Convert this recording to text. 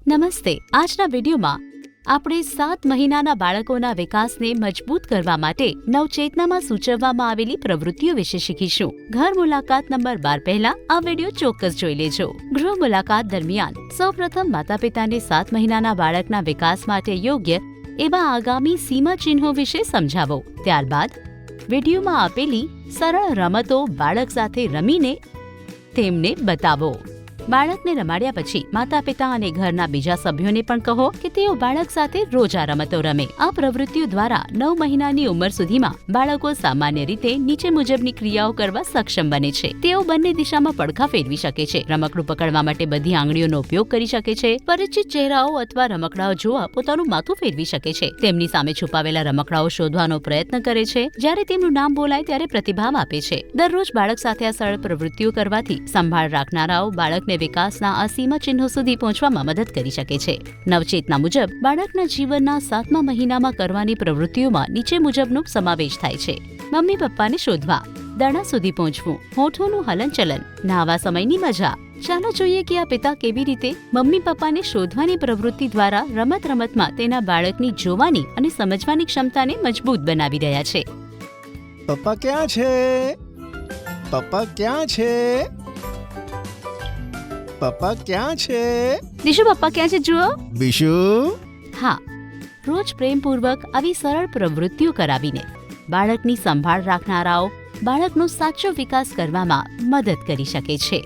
નમસ્તે. આજના વિડીયોમાં આપણે 7 મહિનાના બાળકોના વિકાસને મજબૂત કરવા માટે નવચેતનામાં સૂચવવામાં આવેલી પ્રવૃત્તિઓ વિશે શીખીશું. ઘર મુલાકાત નંબર 12 પહેલા આ વિડીયો ચોક્કસ જોઈ લેજો. ગૃહ મુલાકાત દરમિયાન સૌપ્રથમ માતા-પિતાને 7 મહિનાના બાળકના વિકાસ માટે યોગ્ય એવા આગામી સીમા ચિહ્નો વિશે સમજાવો. ત્યારબાદ વિડીયોમાં આપેલી સરળ રમતો બાળક સાથે રમીને તેમને બતાવો. બાળકને રમાડ્યા પછી માતા-પિતા અને ઘરના બીજા સભ્યોને પણ કહો કે તેઓ બાળક સાથે રોજ આ રમતો રમે. આ પ્રવૃત્તિઓ દ્વારા 9 મહિનાની ઉંમર સુધીમાં બાળકો સામાન્ય રીતે નીચે મુજબની ક્રિયાઓ કરવા સક્ષમ બને છે. તેઓ બંને દિશામાં પડખા ફેરવી શકે છે, રમકડું પકડવા માટે બધી આંગળીઓનો ઉપયોગ કરી શકે છે, પરિચિત ચહેરાઓ અથવા રમકડાઓ જોવા પોતાનું માથું ફેરવી શકે છે, તેમની સામે છુપાવેલા રમકડાઓ શોધવાનો પ્રયત્ન કરે છે, જ્યારે તેમનું નામ બોલાય ત્યારે પ્રતિભાવ આપે છે. દરરોજ બાળક સાથે આ સરળ પ્રવૃત્તિઓ કરવાથી સંભાળ રાખનારાઓ બાળકને વિકાસના આ સીમા ચિહ્નો સુધી પહોંચવામાં મદદ કરી શકે છે. નવચેતના મુજબ બાળકના જીવનના 7મા મહિનામાં કરવાની પ્રવૃત્તિઓમાં નીચે મુજબનો સમાવેશ થાય છે. મમ્મી પપ્પાને શોધવા, દડા સુધી પહોંચવું, હોઠોનું હલનચલન, નહાવા સમયની મજા. ચાલો જોઈએ કે આ પિતા કેવી રીતે મમ્મી પપ્પાને શોધવાની પ્રવૃત્તિ દ્વારા રમતમાં તેના બાળકની જોવાની અને સમજવાની ક્ષમતાને મજબૂત બનાવી રહ્યા છે. પપ્પા ક્યાં છે? પપ્પા ક્યાં છે? પપ્પા ક્યાં છે? દિશુ, પપ્પા ક્યાં છે જુઓ. બીશુ. હા, રોજ પ્રેમપૂર્વક આવી સરળ પ્રવૃત્તિઓ કરાવીને બાળકની સંભાળ રાખનારાઓ બાળકનો સાચો વિકાસ કરવામાં મદદ કરી શકે છે.